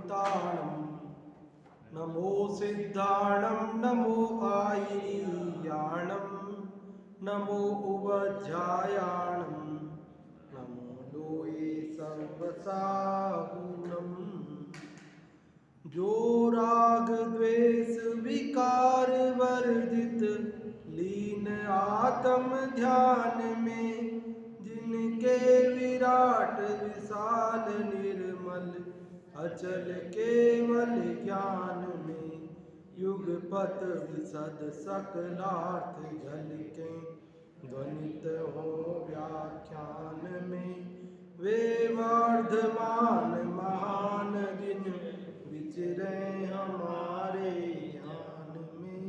भविताणम् नमो सिद्धाणं नमो आयर्याणं नमो उवध्यायाणं नमो लोये सर्वसाहुणम् जो राग द्वेष विकार वर्जित लीन आत्म ध्यान में जिनके विराट विशाल निर्मल अचल केवल ज्ञान में युगपत विशद सकलार्थ झलके ध्वनित हो व्याख्यान में वे वर्धमान महान दिन विचरे हमारे ध्यान में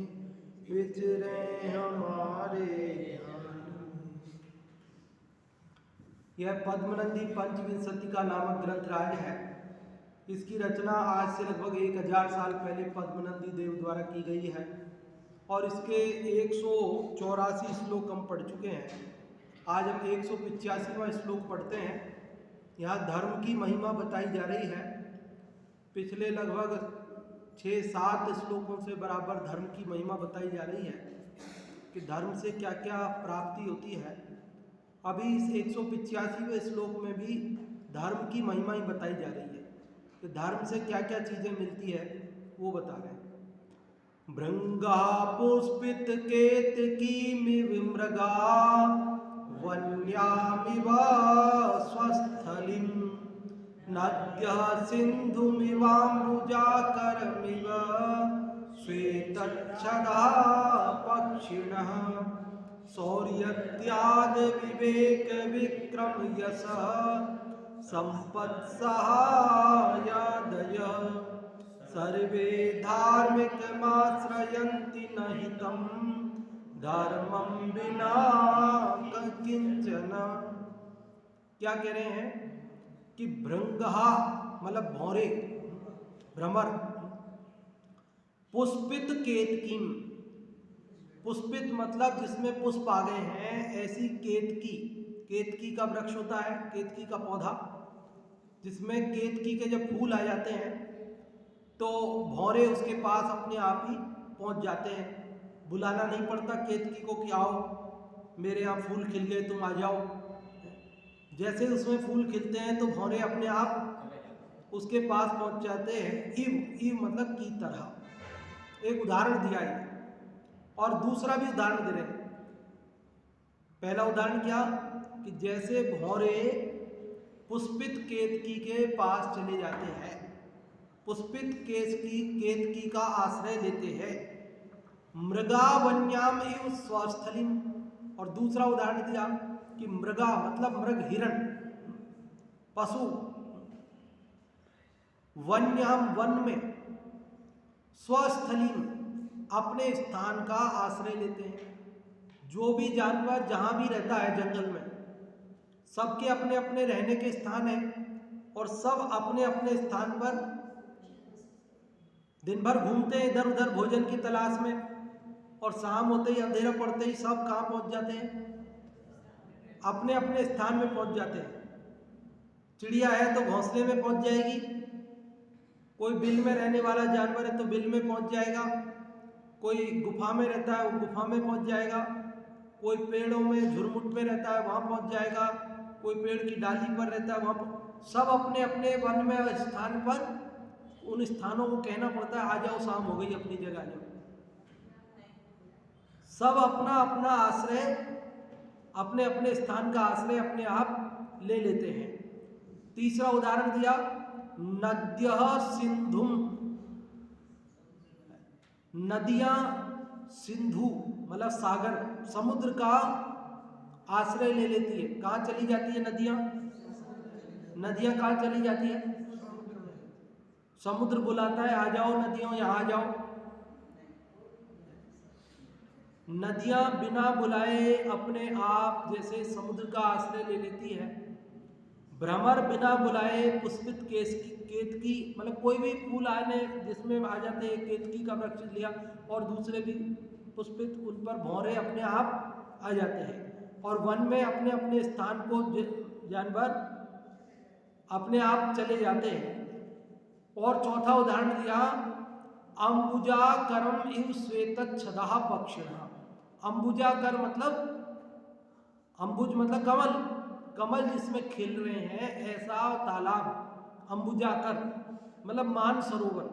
विचरे हमारे ध्यान में। यह पद्मनंदी पंचविंशति का नामक ग्रंथराज है। इसकी रचना आज से लगभग 1000 साल पहले पद्मनंदी देव द्वारा की गई है और इसके 184 श्लोक हम पढ़ चुके हैं। आज हम 185वां श्लोक पढ़ते हैं। यहाँ धर्म की महिमा बताई जा रही है। पिछले लगभग 6-7 श्लोकों से बराबर धर्म की महिमा बताई जा रही है कि धर्म से क्या क्या प्राप्ति होती है। अभी इस 185वें श्लोक में भी धर्म की महिमा ही बताई जा रही है कि धर्म से क्या क्या चीज़ें मिलती है, वो बता रहे हैं। भृंगा पुष्पित केतकीमिव मृगा वन्यामिव स्वस्थलिं नद्यः सिन्धुमिवाम्बुजाकरमिव श्वेतच्छदा पक्षिणः शौर्यत्याग विवेक विक्रम यशः संपत्सहायादयः सर्वे धार्मिकमाश्रयन्ति न हितं धर्मं विना किंचन। क्या कह रहे हैं कि भृंगहा मतलब भौरे, भ्रमर, पुष्पित केतकीम, पुष्पित मतलब जिसमें पुष्प आ गए हैं, ऐसी केतकी, केतकी का वृक्ष होता है, केतकी का पौधा, जिसमें केतकी के जब फूल आ जाते हैं तो भौरे उसके पास अपने आप ही पहुंच जाते हैं। बुलाना नहीं पड़ता केतकी को कि आओ मेरे यहाँ फूल खिल गए तुम आ जाओ। जैसे उसमें फूल खिलते हैं तो भौरे अपने आप उसके पास पहुंच जाते हैं। इव, इव मतलब की तरह। एक उदाहरण दिया है और दूसरा भी उदाहरण दे रहे हैं। पहला उदाहरण क्या कि जैसे भौरे पुष्पित केतकी के पास चले जाते हैं, पुष्पित केतकी का आश्रय लेते हैं। मृगा वन्याम एव स्वस्थलिम, और दूसरा उदाहरण दिया कि मृगा मतलब मृग, हिरण, पशु, वन्याम वन में, स्वस्थलिम अपने स्थान का आश्रय लेते हैं। जो भी जानवर जहां भी रहता है जंगल में, सबके अपने अपने रहने के स्थान हैं और सब अपने अपने स्थान पर दिन भर घूमते हैं इधर उधर भोजन की तलाश में, और शाम होते ही अंधेरा पड़ते ही सब कहाँ पहुंच जाते हैं, अपने अपने स्थान में पहुंच जाते हैं। चिड़िया है तो घोंसले में पहुंच जाएगी, कोई बिल में रहने वाला जानवर है तो बिल में पहुंच जाएगा, कोई गुफा में रहता है वो गुफा में पहुंच जाएगा, कोई पेड़ों में झुरमुट में रहता है वहाँ पहुंच जाएगा, कोई पेड़ की डाली पर रहता है वहाँ। सब अपने अपने वन में स्थान पर, उन स्थानों को कहना पड़ता है आ जाओ शाम हो गई अपनी जगह जाओ। सब अपना अपना आश्रय, अपने अपने स्थान का आश्रय अपने आप ले लेते हैं। तीसरा उदाहरण दिया नद्यः सिंधुम, नदियां सिंधु मतलब सागर, समुद्र का आश्रय ले लेती है। कहाँ चली जाती है नदियां? नदियां कहाँ चली जाती है? समुद्र बुलाता है आ जाओ नदियों यहाँ आ जाओ। नदियां बिना बुलाए अपने आप जैसे समुद्र का आश्रय ले लेती है। भ्रमर बिना बुलाए पुष्पित केतकी मतलब कोई भी फूल आने जिसमें आ जाते हैं, केतकी का वृक्ष लिया और दूसरे भी पुष्पित, उन पर भौरे अपने आप आ जाते हैं। और वन में अपने अपने स्थान को जानवर अपने आप चले जाते हैं। और चौथा उदाहरण दिया अंबुजाकरम इव श्वेतच्छदः पक्षिणः। अंबुजाकर मतलब, अंबुज मतलब कमल, कमल जिसमें खिल रहे हैं ऐसा तालाब। अंबुजाकर मतलब मानसरोवर,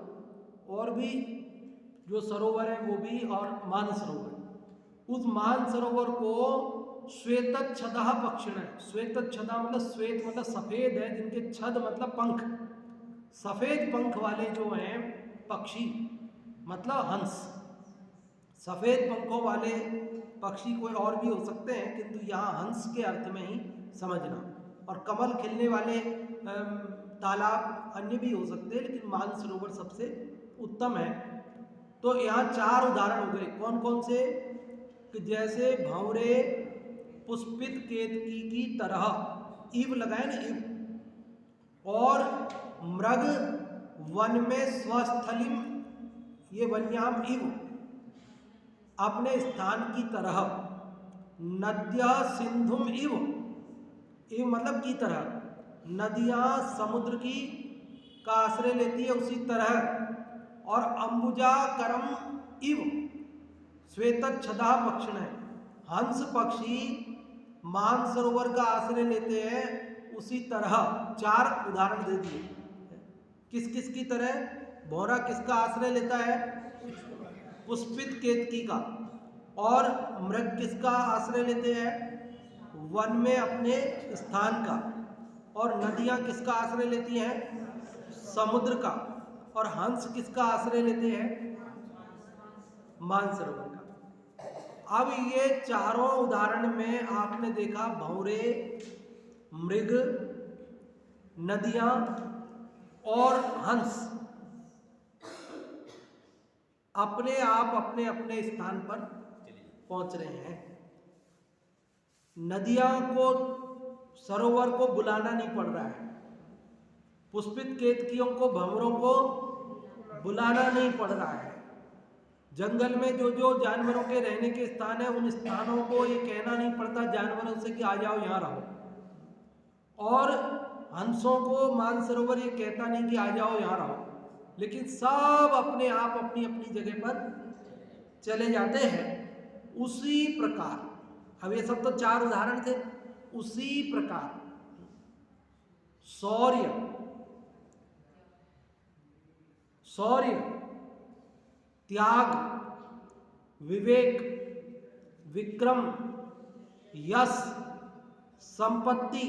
और भी जो सरोवर है वो भी, और मानसरोवर, उस मानसरोवर को श्वेतच्छदः पक्षिणः। श्वेतच्छदा मतलब श्वेत मतलब सफेद है, जिनके छद मतलब पंख, सफेद पंख वाले जो हैं पक्षी मतलब हंस। सफेद पंखों वाले पक्षी कोई और भी हो सकते हैं, किंतु यहाँ हंस के अर्थ में ही समझना। और कमल खिलने वाले तालाब अन्य भी हो सकते हैं, लेकिन मानसरोवर सबसे उत्तम है। तो यहाँ 4 उदाहरण हो गए। कौन कौन से? कि जैसे भंवरे पुष्पित केतकी की तरह, इव लगाए ना, इव। और मृग वन में स्वस्थलिम, ये वन्याम इव, अपने स्थान की तरह। नद्या सिंधुम इव, इव मतलब की तरह। नदियाँ समुद्र की का आश्रय लेती है उसी तरह। और अंबुजाकरम इव श्वेतच्छदा पक्षिणः, हंस पक्षी मानसरोवर का आश्रय लेते हैं उसी तरह। 4 उदाहरण दे दिए। किस किस की तरह? भौरा किसका आश्रय लेता है? पुष्पित केतकी का। और मृग किसका आश्रय लेते हैं? वन में अपने स्थान का। और नदियाँ किसका आश्रय लेती हैं? समुद्र का। और हंस किसका आश्रय लेते हैं? मानसरोवर का। अब ये चारों उदाहरण में आपने देखा भंवरे, मृग, नदियाँ और हंस अपने आप अपने अपने स्थान पर पहुंच रहे हैं। नदियाँ को, सरोवर को बुलाना नहीं पड़ रहा है। पुष्पित केतकियों को, भंवरों को बुलाना नहीं पड़ रहा है। जंगल में जो जो जानवरों के रहने के स्थान है, उन स्थानों को ये कहना नहीं पड़ता जानवरों से कि आ जाओ यहाँ रहो। और हंसों को मानसरोवर ये कहता नहीं कि आ जाओ यहाँ रहो। लेकिन सब अपने आप अपनी अपनी जगह पर चले जाते हैं। उसी प्रकार, अब ये सब तो 4 उदाहरण थे। उसी प्रकार शौर्य, शौर्य, त्याग, विवेक, विक्रम, यश, संपत्ति,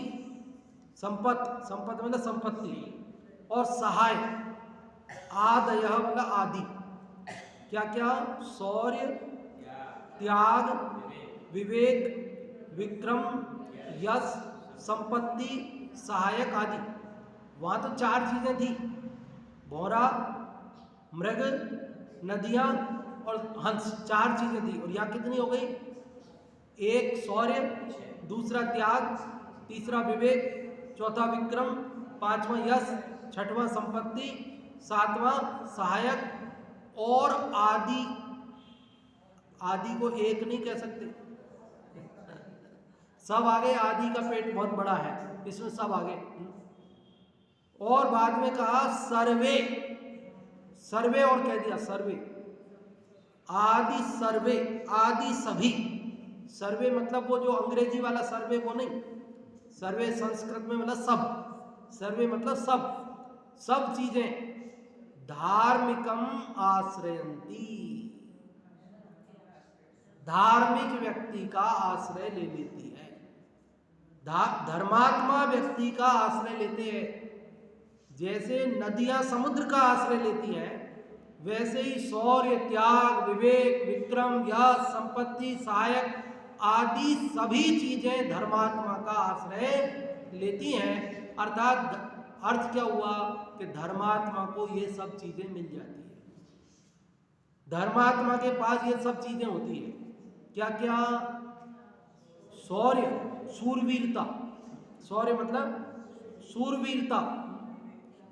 संपत्ति मतलब संपत्ति, और सहाय, आदय मतलब आदि। क्या क्या? शौर्य, त्याग, विवेक, विक्रम, यश, संपत्ति, सहायक आदि। वहाँ तो 4 चीजें थी, भौरा, मृग, नदियाँ और हंस, 4 चीजें थी। और यहाँ कितनी हो गई? 1 शौर्य, दूसरा त्याग, तीसरा विवेक, चौथा विक्रम, 5वां यश, 6वां संपत्ति, 7वां सहायक, और आदि। आदि को एक नहीं कह सकते, सब आगे। आदि का पेट बहुत बड़ा है, इसमें सब आगे। और बाद में कहा सर्वे, सर्वे और कह दिया सर्वे, आदि सर्वे, आदि सभी। सर्वे मतलब वो जो अंग्रेजी वाला सर्वे वो नहीं, सर्वे संस्कृत में मतलब सब। सर्वे मतलब सब, सब चीजें धार्मिकम आश्रयंती, धार्मिक व्यक्ति का आश्रय ले लेती है। धर्मात्मा व्यक्ति का आश्रय लेते हैं। जैसे नदियां समुद्र का आश्रय लेती हैं, वैसे ही शौर्य, त्याग, विवेक, विक्रम, यश, संपत्ति, सहायक आदि सभी चीजें धर्मात्मा का आश्रय लेती हैं। अर्थात अर्थ क्या हुआ कि धर्मात्मा को ये सब चीजें मिल जाती है। धर्मात्मा के पास ये सब चीजें होती है। क्या क्या? शौर्य, शूरवीरता, शौर्य मतलब शूरवीरता।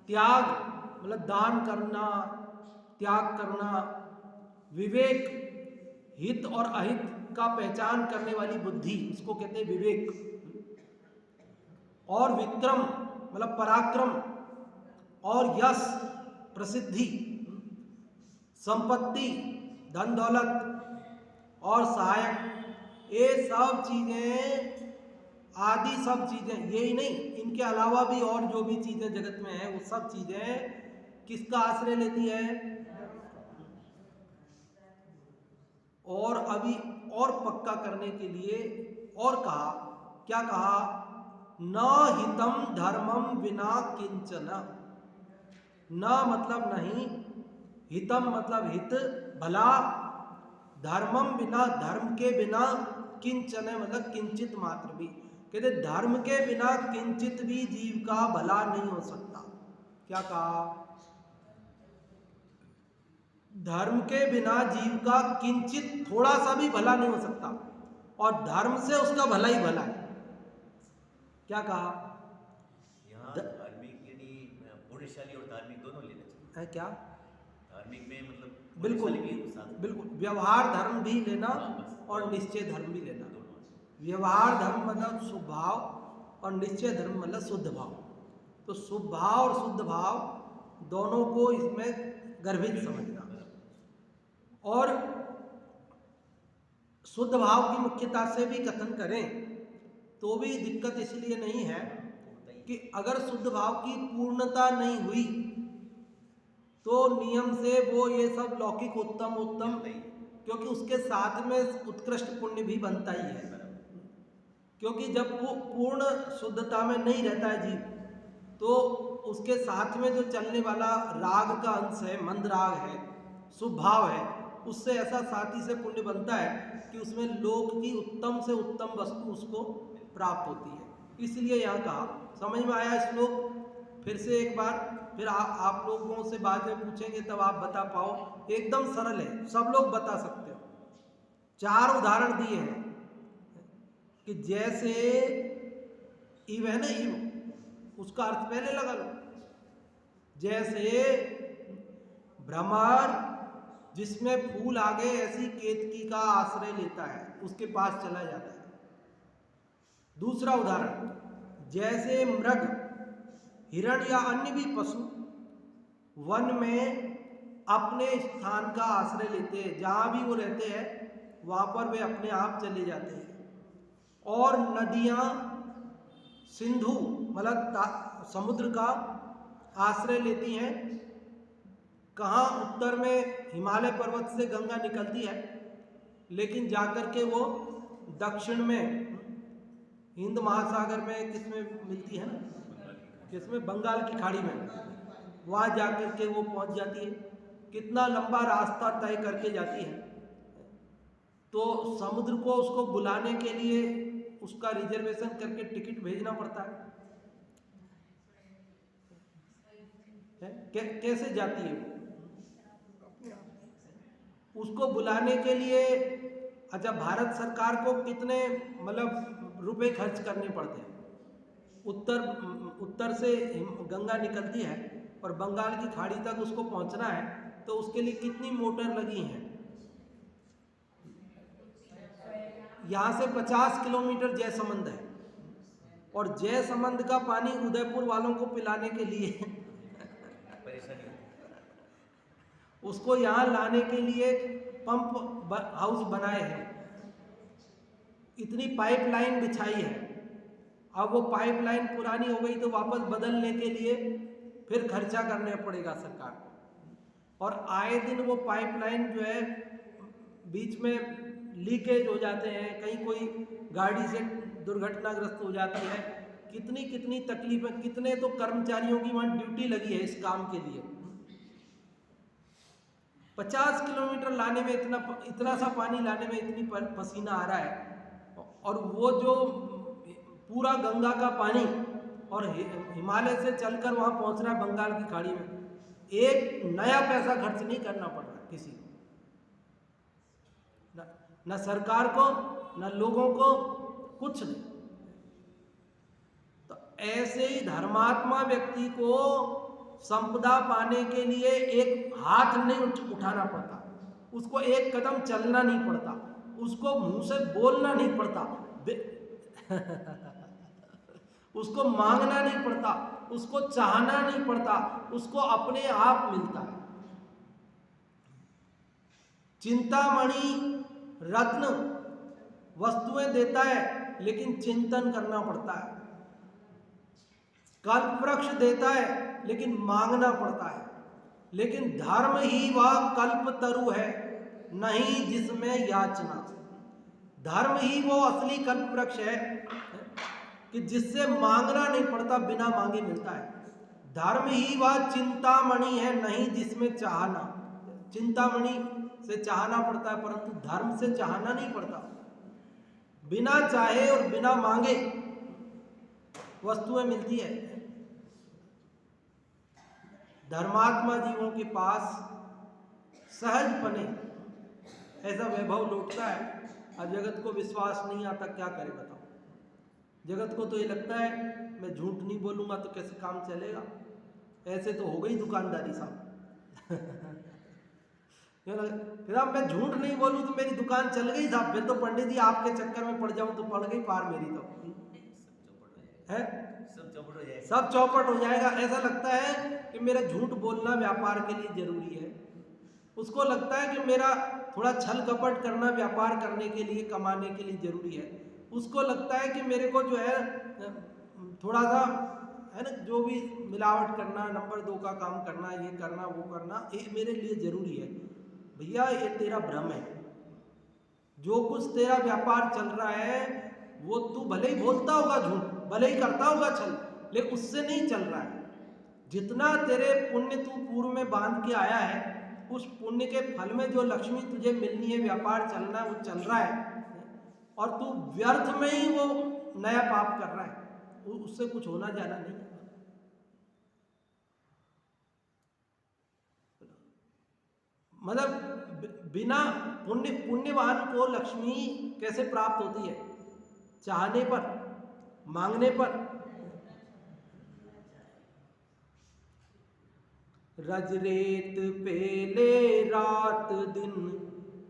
त्याग मतलब दान करना, त्याग करना। विवेक, हित और अहित का पहचान करने वाली बुद्धि, उसको कहते हैं विवेक। और विक्रम मतलब पराक्रम। और यश प्रसिद्धि, संपत्ति, धन दौलत और सहायक, ये सब चीजें, आदि सब चीजें, यही नहीं, इनके अलावा भी और जो भी चीजें जगत में है वो सब चीजें किसका आश्रय लेती है। और अभी और पक्का करने के लिए और कहा, क्या कहा, न हितम धर्मम विना किंचन। न मतलब नहीं, हितम मतलब हित, भला, धर्मम बिना, धर्म के बिना, किंचन मतलब किंचित मात्र भी। कहते धर्म के बिना किंचित भी जीव का भला नहीं हो सकता। क्या कहा, धर्म के बिना जीव का किंचित थोड़ा सा भी भला नहीं हो सकता, और धर्म से उसका भला ही भला है। क्या कहा, यहाँ धार्मिक यानी पुण्यशाली और धार्मिक दोनों लेना चाहिए है क्या, धार्मिक में मतलब बिल्कुल पुण्यशाली भी साथ में। बिल्कुल, व्यवहार धर्म भी लेना बस। और निश्चय धर्म भी लेना। दोनों। व्यवहार धर्म मतलब शुभ भाव और निश्चय धर्म मतलब शुद्ध भाव। तो शुभ भाव और शुद्ध भाव दोनों को इसमें गर्भित समझना। और शुद्ध भाव की मुख्यता से भी कथन करें तो भी दिक्कत इसलिए नहीं है कि अगर शुद्ध भाव की पूर्णता नहीं हुई तो नियम से वो ये सब लौकिक उत्तम उत्तम, क्योंकि उसके साथ में उत्कृष्ट पुण्य भी बनता ही है। क्योंकि जब वो पूर्ण शुद्धता में नहीं रहता है जीव, तो उसके साथ में जो चलने वाला राग का अंश है, मंद राग है, शुभ भाव है, उससे ऐसा साथी से पुण्य बनता है कि उसमें लोक की उत्तम से उत्तम वस्तु उसको प्राप्त होती है। इसलिए यहाँ कहा, समझ में आया श्लोक? फिर से एक बार, फिर आप लोगों से बाद में पूछेंगे तब आप बता पाओ। एकदम सरल है, सब लोग बता सकते हो। 4 उदाहरण दिए हैं कि जैसे इव है ना, इव उसका अर्थ पहले लगा लो। जैसे भ्रमर जिसमें फूल आ गए ऐसी केतकी का आश्रय लेता है, उसके पास चला जाता है। दूसरा उदाहरण, जैसे मृग, हिरण या अन्य भी पशु वन में अपने स्थान का आश्रय लेते हैं, जहाँ भी वो रहते हैं वहाँ पर वे अपने आप चले जाते हैं। और नदियाँ सिंधु मतलब समुद्र का आश्रय लेती हैं। कहाँ? उत्तर में हिमालय पर्वत से गंगा निकलती है, लेकिन जाकर के वो दक्षिण में हिंद महासागर में किसमें मिलती है ना, किसमें, बंगाल की खाड़ी में, वहाँ जाकर के वो पहुँच जाती है। कितना लंबा रास्ता तय करके जाती है। तो समुद्र को उसको बुलाने के लिए उसका रिजर्वेशन करके टिकट भेजना पड़ता है। कैसे जाती है वो? उसको बुलाने के लिए अच्छा, भारत सरकार को कितने मतलब रुपए खर्च करने पड़ते हैं। उत्तर से गंगा निकलती है और बंगाल की खाड़ी तक उसको पहुंचना है, तो उसके लिए कितनी मोटर लगी हैं। यहाँ से 50 किलोमीटर जयसमंद है, और जयसमंद का पानी उदयपुर वालों को पिलाने के लिए उसको यहाँ लाने के लिए पंप हाउस बनाए हैं, इतनी पाइपलाइन बिछाई है। अब वो पाइपलाइन पुरानी हो गई तो वापस बदलने के लिए फिर खर्चा करना पड़ेगा सरकार को। और आए दिन वो पाइपलाइन जो है बीच में लीकेज हो जाते हैं, कहीं कोई गाड़ी से दुर्घटनाग्रस्त हो जाती है। कितनी कितनी तकलीफें, कितने तो कर्मचारियों की वहाँ ड्यूटी लगी है इस काम के लिए। 50 किलोमीटर लाने में इतना सा पानी लाने में इतनी पसीना आ रहा है, और वो जो पूरा गंगा का पानी और हिमालय से चलकर वहाँ पहुँच रहा है बंगाल की खाड़ी में, एक नया पैसा खर्च नहीं करना पड़ रहा किसी को, न सरकार को न लोगों को, कुछ नहीं। तो ऐसे ही धर्मात्मा व्यक्ति को संपदा पाने के लिए एक हाथ नहीं उठाना पड़ता, उसको एक कदम चलना नहीं पड़ता, उसको मुंह से बोलना नहीं पड़ता, उसको मांगना नहीं पड़ता, उसको चाहना नहीं पड़ता, उसको अपने आप मिलता है। चिंतामणि रत्न वस्तुएं देता है, लेकिन चिंतन करना पड़ता है। कल्प वृक्ष देता है, लेकिन मांगना पड़ता है। लेकिन धर्म ही वह कल्प तरु है, नहीं जिसमें याचना। धर्म ही वो असली कल्प वृक्ष है कि जिससे मांगना नहीं पड़ता, बिना मांगे मिलता है। धर्म ही वह चिंतामणि है, नहीं जिसमें चाहना। चिंतामणि से चाहना पड़ता है, परंतु धर्म से चाहना नहीं पड़ता। बिना चाहे और बिना मांगे वस्तुएं मिलती है। धर्मात्मा जीवों के पास सहजपने ऐसा वैभव लौटता है, और जगत को विश्वास नहीं आता, क्या करे बताओ। जगत को तो ये लगता है मैं झूठ नहीं बोलूंगा तो कैसे काम चलेगा, ऐसे तो हो गई दुकानदारी साहब। फिर अब मैं झूठ नहीं बोलूं तो मेरी दुकान चल गई साहब, फिर तो पंडित जी आपके चक्कर में पड़ जाऊं तो पड़ गई पार मेरी तो है, सब चौपट हो जाएगा। ऐसा लगता है कि मेरा झूठ बोलना व्यापार के लिए जरूरी है। उसको लगता है कि मेरा थोड़ा छल कपट करना व्यापार करने के लिए, कमाने के लिए जरूरी है। उसको लगता है कि मेरे को जो है थोड़ा सा है ना, जो भी मिलावट करना, नंबर 2 का काम करना, ये करना वो करना, ये मेरे लिए जरूरी है। भैया ये तेरा भ्रम है। जो कुछ तेरा व्यापार चल रहा है वो तू भले ही बोलता होगा झूठ, भले ही करता होगा छल, लेकिन उससे नहीं चल रहा है। जितना तेरे पुण्य तू पूर्व में बांध के आया है, उस पुण्य के फल में जो लक्ष्मी तुझे मिलनी है, व्यापार चलना है, वो चल रहा है, और तू व्यर्थ में ही वो नया पाप कर रहा है। उससे कुछ होना जाना नहीं है। मतलब बिना पुण्यवान को लक्ष्मी कैसे प्राप्त होती है? चाहने पर, मांगने पर। रजरेत पेले रात दिन,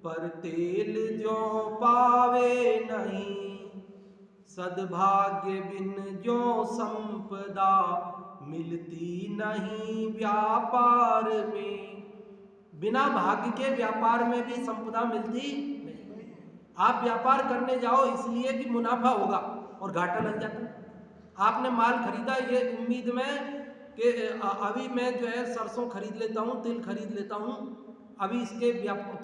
पर तेल जो पावे नहीं। सद्भाग्य बिन जो संपदा, मिलती नहीं व्यापार में। बिना भाग्य के व्यापार में भी संपदा मिलती नहीं। आप व्यापार करने जाओ इसलिए कि मुनाफा होगा और घाटा लग जाता है। आपने माल खरीदा ये उम्मीद में कि अभी मैं जो है सरसों खरीद लेता हूँ, तिल खरीद लेता हूँ, अभी इसके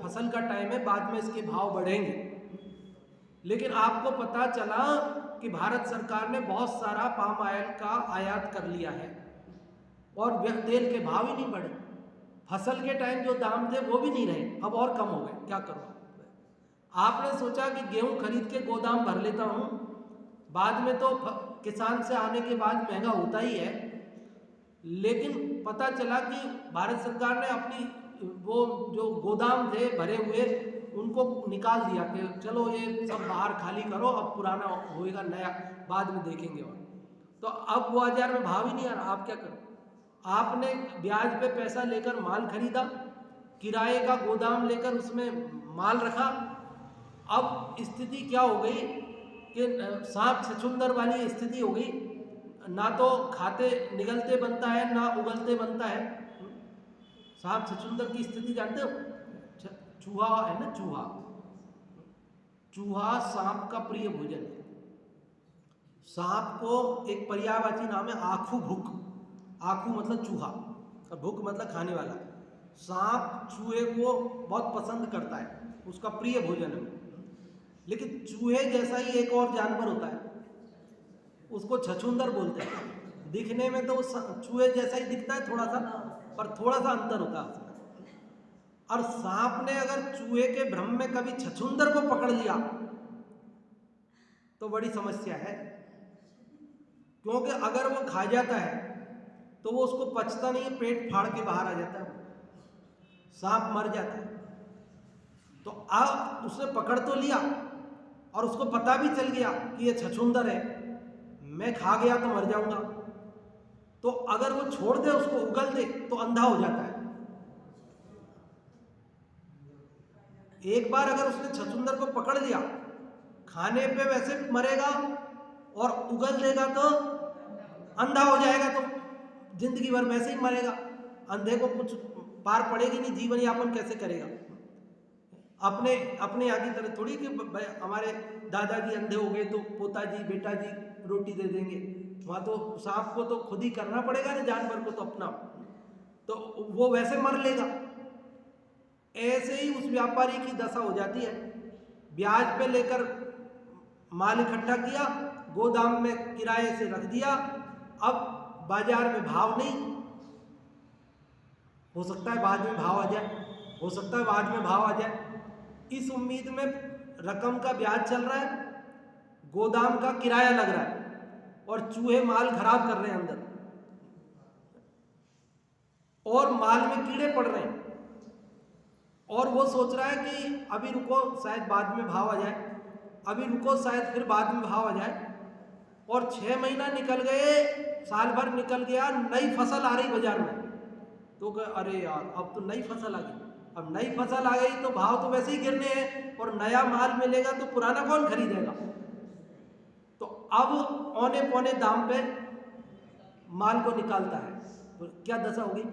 फसल का टाइम है, बाद में इसके भाव बढ़ेंगे। लेकिन आपको पता चला कि भारत सरकार ने बहुत सारा पाम ऑयल का आयात कर लिया है और तेल के भाव ही नहीं बढ़े। फसल के टाइम जो दाम थे वो भी नहीं रहे, अब और कम हो गए। क्या करो? आपने सोचा कि गेहूं खरीद के गोदाम भर लेता हूं, बाद में तो किसान से आने के बाद महंगा होता ही है। लेकिन पता चला कि भारत सरकार ने अपनी वो जो गोदाम थे भरे हुए उनको निकाल दिया कि चलो ये सब बाहर खाली करो, अब पुराना होएगा, नया बाद में देखेंगे। और तो अब वो बाजार में भाव ही नहीं आ रहा। आप क्या करो? आपने ब्याज पे पैसा लेकर माल खरीदा, किराए का गोदाम लेकर उसमें माल रखा। अब स्थिति क्या हो गई कि सांप छछूंदर वाली स्थिति हो गई। ना तो खाते निगलते बनता है, ना उगलते बनता है। सांप छछूंदर की स्थिति जानते हो? चूहा है ना, चूहा सांप का प्रिय भोजन है। सांप को एक पर्यायवाची नाम है आखू भुक। आखू मतलब चूहा और भुक मतलब खाने वाला। सांप चूहे को बहुत पसंद करता है, उसका प्रिय भोजन है। लेकिन चूहे जैसा ही एक और जानवर होता है, उसको छछूंदर बोलते हैं। दिखने में तो चूहे जैसा ही दिखता है थोड़ा सा, पर थोड़ा सा अंतर होता है। और सांप ने अगर चूहे के भ्रम में कभी छछूंदर को पकड़ लिया तो बड़ी समस्या है, क्योंकि अगर वो खा जाता है तो वो उसको पचता नहीं है, पेट फाड़ के बाहर आ जाता है, सांप मर जाता है। तो अब उसने पकड़ तो लिया और उसको पता भी चल गया कि ये छछूंदर है, मैं खा गया तो मर जाऊंगा। तो अगर वो छोड़ दे, उसको उगल दे, तो अंधा हो जाता है। एक बार अगर उसने छछूंदर को पकड़ लिया, खाने पे वैसे मरेगा और उगल देगा तो अंधा हो जाएगा, तो जिंदगी भर वैसे ही मरेगा, अंधे को कुछ पार पड़ेगी नहीं, जीवन यापन कैसे करेगा? अपने अपने यहाँ की तरह थोड़ी कि हमारे दादाजी अंधे हो गए तो पोताजी बेटाजी रोटी दे देंगे। वहाँ तो सांप को तो खुद ही करना पड़ेगा ना, जानवर को तो अपना, तो वो वैसे मर लेगा। ऐसे ही उस व्यापारी की दशा हो जाती है। ब्याज पे लेकर माल इकट्ठा किया, गोदाम में किराए से रख दिया, अब बाजार में भाव नहीं, हो सकता है बाद में भाव आ जाए, हो सकता है बाद में भाव आ जाए, इस उम्मीद में रकम का ब्याज चल रहा है, गोदाम का किराया लग रहा है और चूहे माल खराब कर रहे हैं अंदर, और माल में कीड़े पड़ रहे हैं, और वो सोच रहा है कि अभी रुको शायद बाद में भाव आ जाए, अभी रुको शायद फिर बाद में भाव आ जाए, और 6 महीना निकल गए, साल भर निकल गया, नई फसल आ रही बाजार में, तो अरे यार अब तो नई फसल आ गई, अब नई फसल आ गई तो भाव तो वैसे ही गिरने हैं, और नया माल मिलेगा तो पुराना कौन खरीदेगा? तो अब औने पौने दाम पे माल को निकालता है, तो क्या दशा होगी?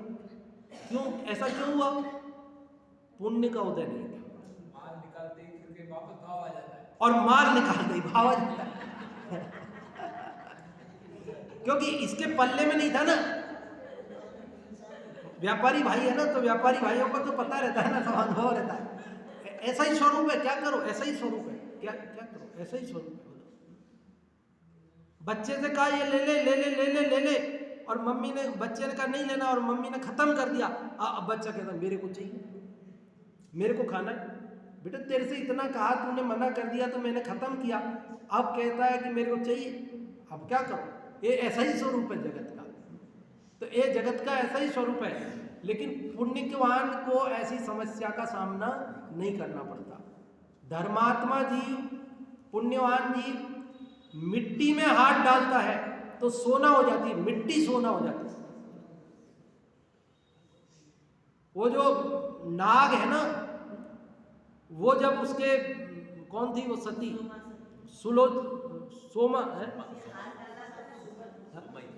क्यों ऐसा क्यों हुआ? पुण्य का उदय नहीं था, माल निकालते ही फिर वापस भाव आ जाता है, और माल निकालते ही भाव आ जाता है क्योंकि इसके पल्ले में नहीं था ना, व्यापारी भाई है ना, तो व्यापारी भाइयों को तो पता रहता है ना, सब अनुभव रहता है। ऐसा ही स्वरूप है, क्या करो, ऐसा ही स्वरूप है, क्या क्या करो, ऐसा ही स्वरूप है। बच्चे से कहा ये ले ले ले ले ले ले ले ले, और मम्मी ने, बच्चे ने कहा नहीं लेना, और मम्मी ने खत्म कर दिया। अब बच्चा कहता मेरे को चाहिए, मेरे को खाना है। बेटा तेरे से इतना कहा, तूने मना कर दिया तो मैंने खत्म किया, अब कहता है कि मेरे को चाहिए, अब क्या करो? ये ऐसा ही स्वरूप है जगत का, तो ये जगत का ऐसा ही स्वरूप है। लेकिन पुण्यवान को ऐसी समस्या का सामना नहीं करना पड़ता। धर्मात्मा जीव, पुण्यवान जीव मिट्टी में हाथ डालता है तो सोना हो जाती है, मिट्टी सोना हो जाती है। वो जो नाग है ना, वो जब उसके, कौन थी वो सती, सोमा है,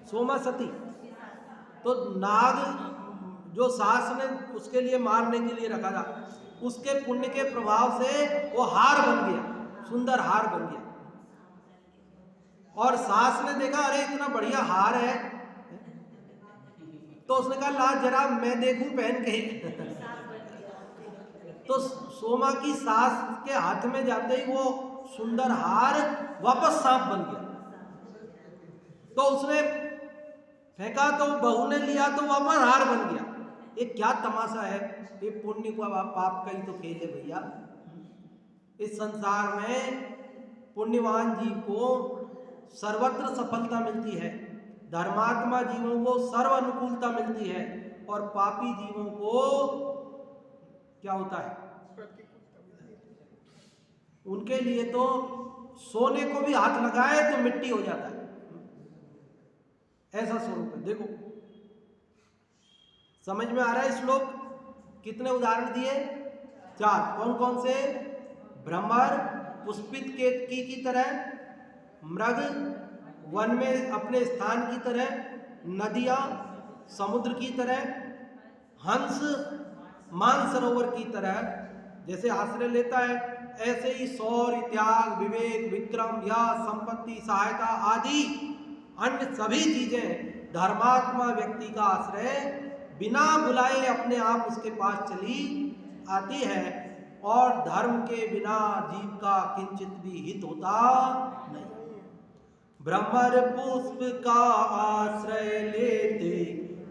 सोमा सती, तो नाग जो सास ने उसके लिए मारने के लिए रखा था, उसके पुण्य के प्रभाव से वो हार बन गया, सुंदर हार बन गया। और सास ने देखा अरे इतना बढ़िया हार है, तो उसने कहा ला जरा मैं देखूं पहन के तो सोमा की सास के हाथ में जाते ही वो सुंदर हार वापस सांप बन गया। तो उसने फेंका तो बहू ने लिया तो वापस हार बन गया। ये क्या तमाशा है? ये पुण्य को पाप का ही तो खेल है भैया। इस संसार में पुण्यवान जीव को सर्वत्र सफलता मिलती है, धर्मात्मा जीवों को सर्व अनुकूलता मिलती है, और पापी जीवों को क्या होता है? उनके लिए तो सोने को भी हाथ लगाए तो मिट्टी हो जाता है, ऐसा स्वरूप है। देखो समझ में आ रहा है श्लोक? कितने उदाहरण दिए? 4। कौन कौन से? भ्रमर पुष्पित केतकी की तरह, मृग वन में अपने स्थान की तरह, नदियां समुद्र की तरह, हंस मानसरोवर की तरह जैसे आश्रय लेता है, ऐसे ही शौर्य, त्याग, विवेक, विक्रम, यश, संपत्ति, सहायता आदि अन्य सभी चीजें धर्मात्मा व्यक्ति का आश्रय बिना बुलाए अपने आप उसके पास चली आती है, और धर्म के बिना जीव का किंचित भी हित होता नहीं। भ्रमर पुष्प का आश्रय लेते,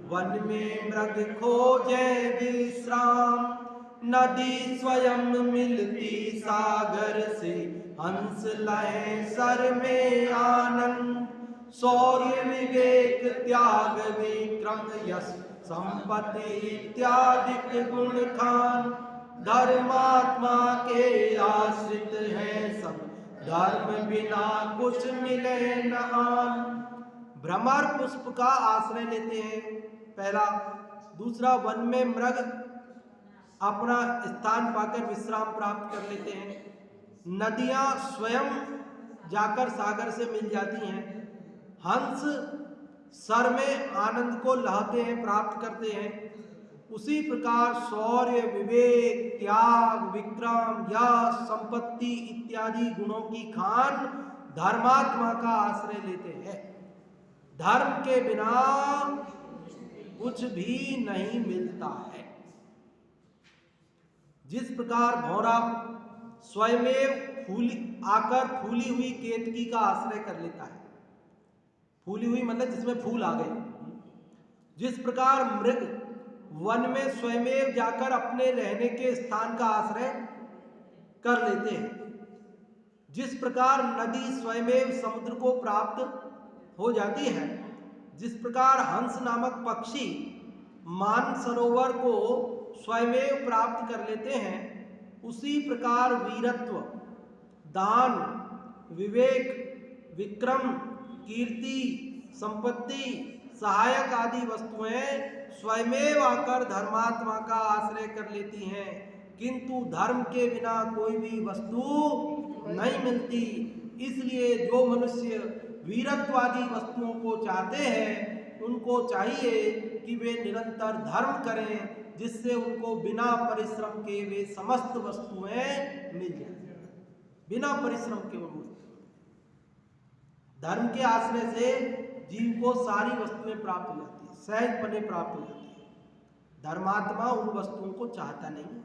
वन में मृग खोजे विश्राम, नदी स्वयं मिलती सागर से, हंस लहे सर में आनंद, शौर्य विवेक त्याग विक्रम यश संपत्ति इत्यादि गुण खान, धर्मात्मा के आश्रित हैं सब, धर्म बिना कुछ मिले न आन। भ्रमर पुष्प का आश्रय लेते हैं, पहला। दूसरा, वन में मृग अपना स्थान पाकर विश्राम प्राप्त कर लेते हैं। नदियां स्वयं जाकर सागर से मिल जाती हैं। हंस सर में आनंद को लाते हैं, प्राप्त करते हैं, उसी प्रकार शौर्य, विवेक, त्याग, विक्रम, यश, संपत्ति इत्यादि गुणों की खान धर्मात्मा का आश्रय लेते हैं। धर्म के बिना कुछ भी नहीं मिलता है। जिस प्रकार भौरा स्वयमेव आकर फूली हुई केतकी का आश्रय कर लेता है, फूली हुई मतलब जिसमें फूल आ गए, जिस प्रकार मृग वन में स्वयमेव जाकर अपने रहने के स्थान का आश्रय कर लेते हैं, जिस प्रकार नदी स्वयमेव समुद्र को प्राप्त हो जाती है, जिस प्रकार हंस नामक पक्षी मानसरोवर को स्वयमेव प्राप्त कर लेते हैं, उसी प्रकार वीरत्व, दान, विवेक, विक्रम, कीर्ति, संपत्ति, सहायक आदि वस्तुएं स्वयमेव आकर धर्मात्मा का आश्रय कर लेती हैं, किंतु धर्म के बिना कोई भी वस्तु नहीं मिलती। इसलिए जो मनुष्य वीरत्वादी वस्तुओं को चाहते हैं, उनको चाहिए कि वे निरंतर धर्म करें, जिससे उनको बिना परिश्रम के वे समस्त वस्तुएं मिल जाएं। बिना परिश्रम के वो धर्म के आश्रय से जीव को सारी वस्तुएं प्राप्त हो जाती है, सहजपने प्राप्त हो जाती है। धर्मात्मा उन वस्तुओं को चाहता नहीं है,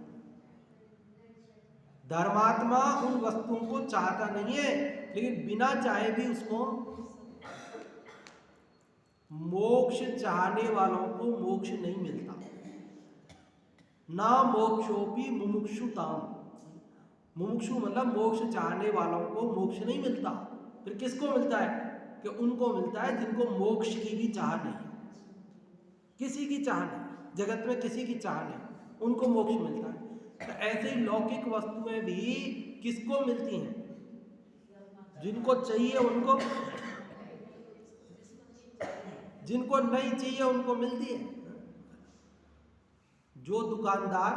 धर्मात्मा उन वस्तुओं को चाहता नहीं है, लेकिन बिना चाहे भी उसको मोक्ष चाहने वालों को मोक्ष नहीं मिलता। ना मोक्षोपि मुमुक्षुताम, मुमुक्षु मतलब मोक्ष चाहने वालों को मोक्ष नहीं मिलता। फिर किसको मिलता है? कि उनको मिलता है जिनको मोक्ष की भी चाह नहीं, किसी की चाह नहीं, जगत में किसी की चाह नहीं, उनको मोक्ष मिलता है। तो ऐसे ही लौकिक वस्तुएं भी किसको मिलती हैं? जिनको चाहिए उनको, जिनको नहीं चाहिए उनको मिलती है। जो दुकानदार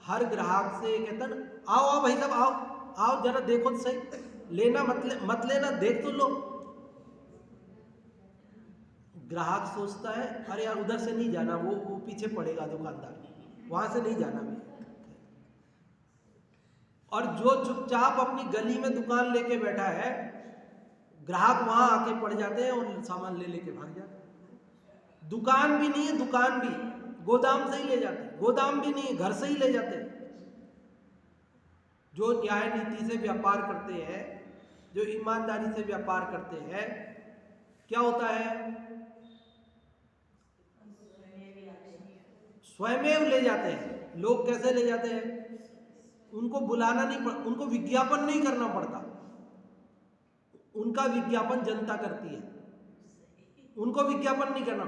हर ग्राहक से कहता ना, आओ आओ भाई साहब आओ आओ जरा देखो तो सही, लेना मत लेना, देख तो लो। ग्राहक सोचता है अरे यार उधर से नहीं जाना, वो पीछे पड़ेगा दुकानदार, वहां से नहीं जाना मैं। और जो चुपचाप अपनी गली में दुकान लेके बैठा है, ग्राहक वहां आके पड़ जाते हैं और सामान ले लेके भाग जाते हैं। दुकान भी नहीं है, दुकान भी गोदाम से ही ले जाते हैं, गोदाम भी नहीं है, घर से ही ले जाते हैं। जो न्याय नीति से व्यापार करते हैं, जो ईमानदारी से व्यापार करते हैं, क्या होता है? स्वयमेव ले जाते हैं। लोग कैसे ले जाते हैं? उनको बुलाना नहीं पड़ता, उनको विज्ञापन नहीं करना पड़ता, उनका विज्ञापन जनता करती है, उनको विज्ञापन नहीं करना।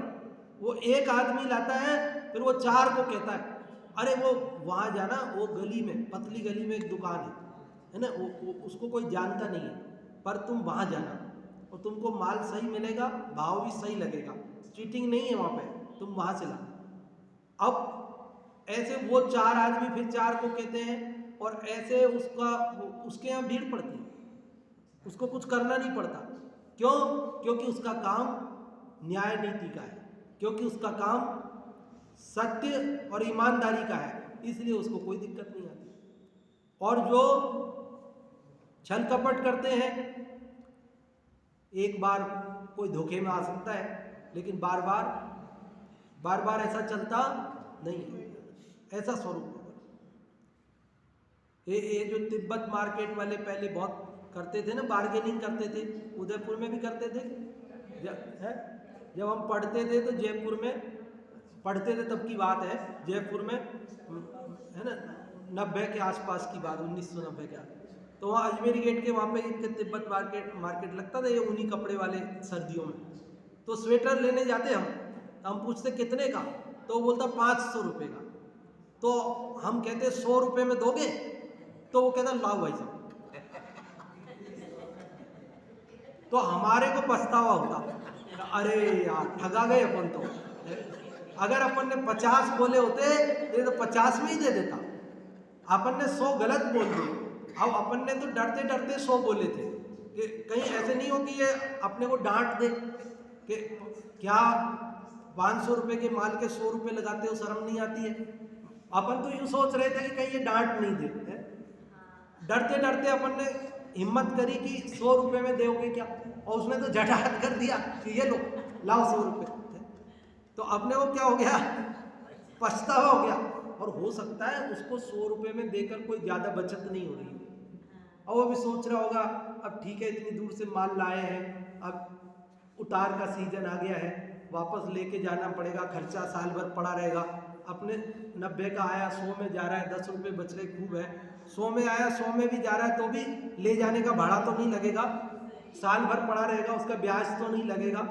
वो एक आदमी लाता है, फिर वो चार को कहता है अरे वो वहां जाना, वो गली में, पतली गली में एक दुकान है ना, वो उसको कोई जानता नहीं है, पर तुम वहां जाना और तुमको माल सही मिलेगा, भाव भी सही लगेगा, चीटिंग नहीं है वहां पे, तुम वहां से ला। अब ऐसे वो चार आदमी फिर चार को कहते हैं, और ऐसे उसके यहाँ भीड़ पड़ती है, उसको कुछ करना नहीं पड़ता। क्यों? क्योंकि उसका काम न्याय नीति का है, क्योंकि उसका काम सत्य और ईमानदारी का है, इसलिए उसको कोई दिक्कत नहीं आती। और जो छल कपट करते हैं, एक बार कोई धोखे में आ सकता है, लेकिन बार बार ऐसा चलता नहीं, ऐसा स्वरूप। ये जो तिब्बत मार्केट वाले पहले बहुत करते थे ना, बार्गेनिंग करते थे, उदयपुर में भी करते थे। जब हम पढ़ते थे तो जयपुर में पढ़ते थे, तब की बात है, जयपुर में है ना, 90 के आसपास की बात, 1990 के आसपास, तो वहाँ अजमेरी गेट के वहाँ पे इनके तिब्बत मार्केट लगता था, ये ऊनी कपड़े वाले सर्दियों में। तो स्वेटर लेने जाते हम पूछते कितने का, तो वो बोलता 500 रुपये का। तो हम कहते 100 रुपये में दोगे? तो वो कहता लाओ भाई साहब। तो हमारे को पछतावा होता, अरे यार ठगा गए अपन तो। अगर अपन ने 50 बोले होते तो 50 में ही दे देता, अपन ने 100 गलत बोल दिए। अब अपन ने तो डरते डरते 100 बोले थे कि कहीं ऐसे नहीं हो कि ये अपने को डांट दे, कि क्या 500 रुपए के माल के 100 रुपए लगाते हो, शर्म नहीं आती है? अपन तो यूँ सोच रहे थे कि कहीं ये डांट नहीं दे, है? डरते डरते अपन ने हिम्मत करी कि 100 रुपए में दोगे क्या, और उसने तो झटाट कर दिया कि ये लो, लाओ 100 रुपए। तो अपने को क्या हो गया, पछतावा हो गया। और हो सकता है उसको 100 रुपए में देकर कोई ज़्यादा बचत नहीं हो रही है, और वो भी सोच रहा होगा अब ठीक है इतनी दूर से माल लाए हैं, अब उतार का सीजन आ गया है, वापस लेके जाना पड़ेगा, खर्चा साल भर पड़ा रहेगा। अपने 90 का आया 100 में जा रहा है, 10 रुपये बच रहे, खूब है। 100 में आया 100 में भी जा रहा है तो भी ले जाने का भाड़ा तो नहीं लगेगा, साल भर पड़ा रहेगा, उसका ब्याज तो नहीं लगेगा,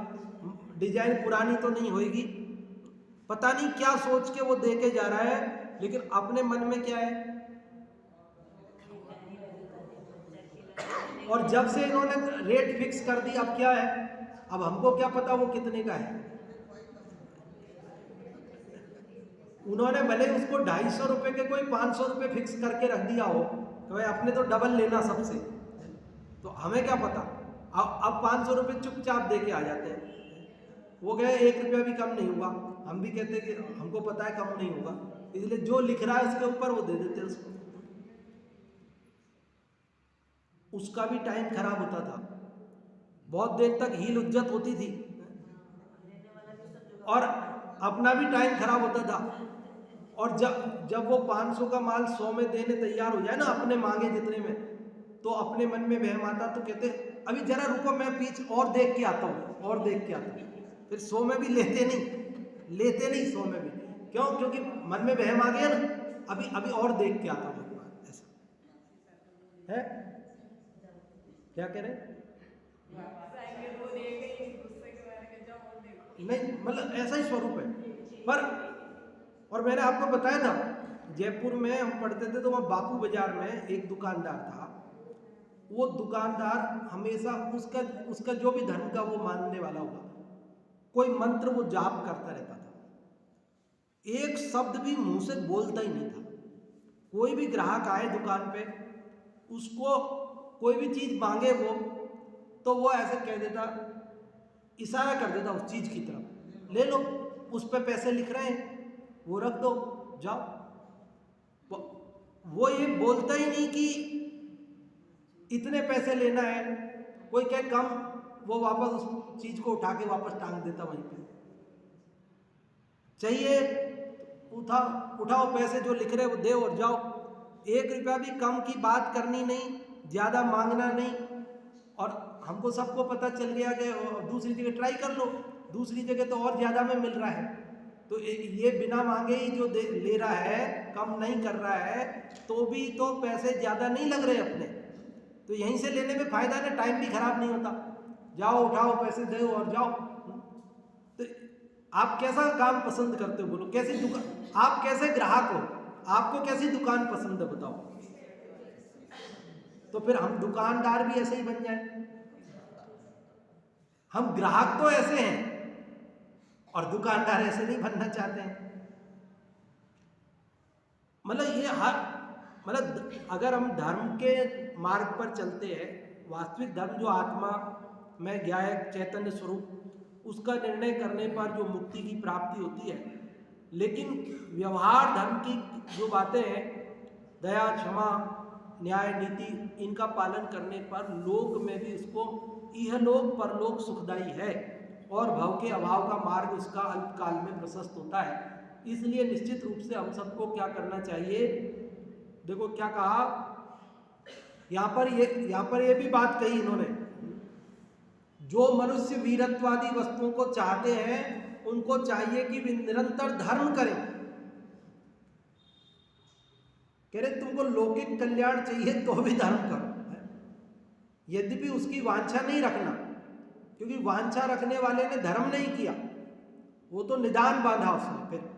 डिजाइन पुरानी तो नहीं होएगी। पता नहीं क्या सोच के वो दे के जा रहा है, लेकिन अपने मन में क्या है। और जब से इन्होंने रेट फिक्स कर दी, अब क्या है, अब हमको क्या पता वो कितने का है। उन्होंने भले उसको 250 रुपए के कोई 500 रुपए फिक्स करके रख दिया हो तो भाई अपने तो डबल लेना सबसे, तो हमें क्या पता। अब 500 रुपए चुपचाप दे के आ जाते हैं, वो कहे 1 रुपया भी कम नहीं होगा, हम भी कहते हैं कि हमको पता है कम नहीं होगा, इसलिए जो लिख रहा है उसके ऊपर वो दे देते हैं उसको। उसका भी टाइम खराब होता था, बहुत देर तक हील उज्जत होती थी, और अपना भी टाइम खराब होता था। और जब वो 500 का माल 100 में देने तैयार हो जाए ना, अपने मांगे जितने में, तो अपने मन में वहम आता, तो कहते अभी जरा रुको मैं पीछे और देख के आता हूँ, और देख के आता हूँ। फिर 100 में भी लेते नहीं 100 में भी, क्यों? क्योंकि मन में वहम आ गया ना, अभी और देख के आता हूँ, ऐसा है। क्या कह रहे? नहीं, मतलब ऐसा ही स्वरूप है। पर और मैंने आपको बताया था, जयपुर में हम पढ़ते थे तो वहाँ बापू बाजार में एक दुकानदार था। वो दुकानदार हमेशा उसका जो भी धर्म का वो मानने वाला होगा, कोई मंत्र वो जाप करता रहता था, एक शब्द भी मुंह से बोलता ही नहीं था। कोई भी ग्राहक आए दुकान पे, उसको कोई भी चीज़ मांगे वो, तो वो ऐसे कह देता, इशारा कर देता उस चीज़ की तरफ, ले लो, उस पे पैसे लिख रहे हैं, वो रख दो, जाओ। वो ये बोलता ही नहीं कि इतने पैसे लेना है, कोई कहे कम, वो वापस उस चीज़ को उठा के वापस टांग देता वहीं पे। चाहिए उठाओ पैसे जो लिख रहे वो दे और जाओ। 1 रुपया भी कम की बात करनी नहीं, ज़्यादा मांगना नहीं। और हमको सबको पता चल गया कि दूसरी जगह ट्राई कर लो, दूसरी जगह तो और ज़्यादा में मिल रहा है, तो ये बिना मांगे ही जो ले रहा है, कम नहीं कर रहा है, तो भी तो पैसे ज़्यादा नहीं लग रहे अपने, तो यहीं से लेने में फ़ायदा है, टाइम भी खराब नहीं होता। जाओ उठाओ पैसे दो और जाओ। तो आप कैसा काम पसंद करते हो, बोलो? कैसी दुकान, आप कैसे ग्राहक हो, आपको कैसी दुकान पसंद है, बताओ? तो फिर हम दुकानदार भी ऐसे ही बन जाए। हम ग्राहक तो ऐसे हैं और दुकानदार ऐसे नहीं बनना चाहते हैं। मतलब अगर हम धर्म के मार्ग पर चलते हैं, वास्तविक धर्म जो आत्मा में ज्ञायक चैतन्य स्वरूप, उसका निर्णय करने पर जो मुक्ति की प्राप्ति होती है, लेकिन व्यवहार धर्म की जो बातें हैं, दया, क्षमा, न्याय, नीति, इनका पालन करने पर लोक में भी उसको इहलोक परलोक सुखदायी है, और भव के अभाव का मार्ग उसका अल्पकाल में प्रशस्त होता है। इसलिए निश्चित रूप से हम सबको क्या करना चाहिए, देखो क्या कहा यहाँ पर ये भी बात कही इन्होंने, जो मनुष्य वीरत्वादी वस्तुओं को चाहते हैं उनको चाहिए कि वे निरंतर धर्म करें। कह रहे तुमको लौकिक कल्याण चाहिए तो भी धर्म करो, यद्यपि उसकी वांछा नहीं रखना, क्योंकि वांछा रखने वाले ने धर्म नहीं किया, वो तो निदान बांधा उसने। फिर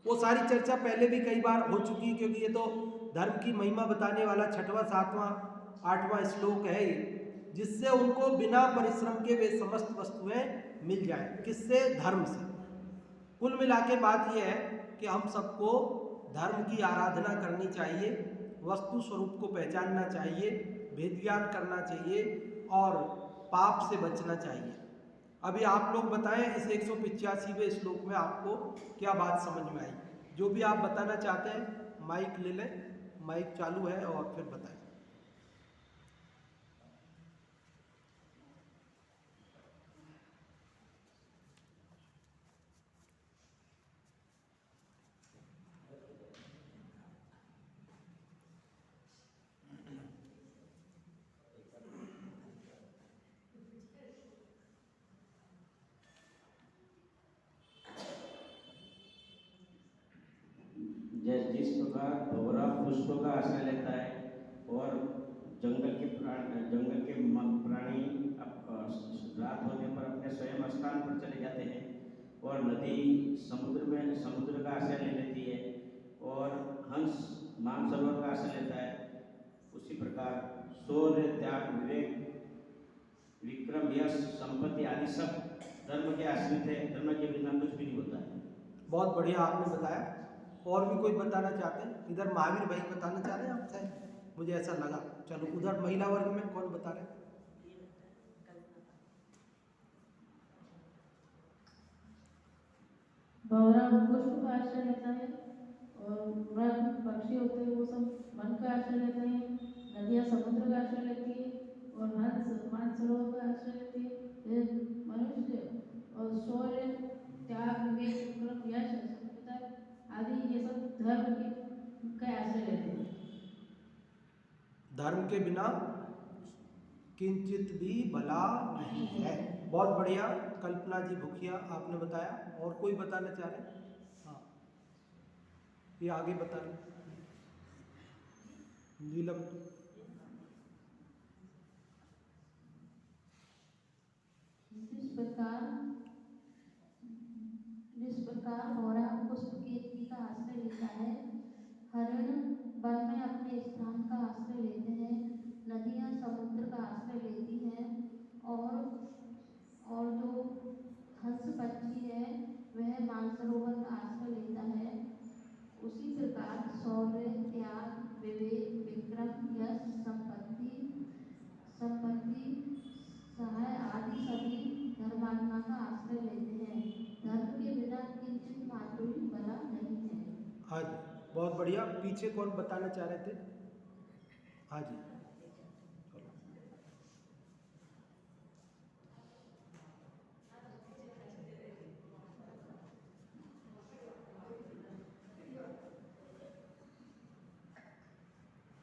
वो सारी चर्चा पहले भी कई बार हो चुकी, क्योंकि ये तो धर्म की महिमा बताने वाला 6वां 7वां 8वां श्लोक है ये, जिससे उनको बिना परिश्रम के वे समस्त वस्तुएं मिल जाए। किससे? धर्म से। कुल मिला के बात यह है कि हम सबको धर्म की आराधना करनी चाहिए, वस्तु स्वरूप को पहचानना चाहिए, भेद ज्ञान करना चाहिए और पाप से बचना चाहिए। अभी आप लोग बताएं इस 185वें श्लोक में आपको क्या बात समझ में आई। जो भी आप बताना चाहते हैं माइक ले लें, माइक चालू है और फिर बताएं। जिस प्रकार भंवरा पुष्प का आश्रय लेता है और जंगल के प्राणी रात होने पर अपने स्वयं स्थान पर चले जाते हैं और नदी समुद्र का आश्रय ले लेती है और हंस मानसरोवर का आश्रय लेता है, उसी प्रकार शौर्य, त्याग, विवेक, विक्रम, यश, संपत्ति आदि सब धर्म के आश्रित है। धर्म के बिना कुछ भी नहीं होता है। बहुत बढ़िया आपने बताया। और भी कोई बताना चाहते हैं? इधर महावीर भाई बताना चाह रहे हैं आप शायद, मुझे ऐसा लगा। चलो उधर महिला वर्ग में कौन बता रहे हैं? भंवरा पुष्प का आश्रय लेता है और मृग पक्षी होते हैं वो सब वन का आश्रय लेते हैं, नदियाँ समुद्र का आश्रय लेती है और हंस मानसरोवर का आश्रय लेती है। मनुष्य और शौर्य, त्याग, विवेक, विक्रम, यश, संपदा आदि ये सब धर्म के आश्रय लेते हैं। धर्म के बिना किंचित भी भला नहीं है। बहुत बढ़िया। कल्पना जी भुखिया आपने बताया। और कोई बताना चाह रहे हैं? हाँ, ये आगे बता रहे नीलम। जिस प्रकार भंवरा पुष्प केतकी का आश्रय लेता है, हरिण वन में अपने स्थान का आश्रय लेते हैं, नदियाँ समुद्र का आश्रय लेती हैं और जो हंस पक्षी है वह मानसरोवर का आश्रय लेता है। उसी प्रकार शौर्य, त्याग, विवेक, विक्रम, यश, संपत्ति सहाय आदि सभी धर्मात्मा का आश्रय लेते हैं। धर्म के बिना किंचित मात्र भी भला नहीं है। हाँ जी, बहुत बढ़िया। पीछे कौन बताना चाह रहे थे? हाँ जी,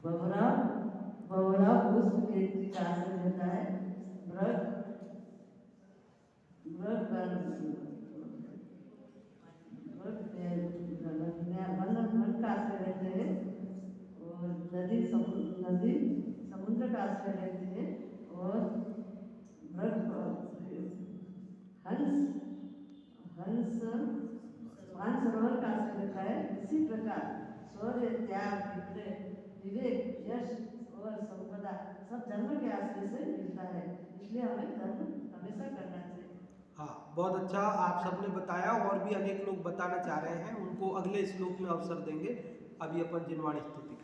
भंवरा पुष्प केतकी का आश्रय लेता है, मृग वन का आश्रय लेते हैं और नदी समुद्र का आश्रय लेते हैं और हंस मानसरोवर का आश्रय लेता है। इसी प्रकार शौर्य, त्याग, विवेक, यश और संपदा सब धर्म के आश्रय से मिलता है। इसलिए हमें धर्म हमेशा करना चाहिए। हाँ, बहुत अच्छा आप सबने बताया। और भी अनेक लोग बताना चाह रहे हैं, उनको अगले श्लोक में अवसर देंगे। अभी अपन जिनवाणी स्तुति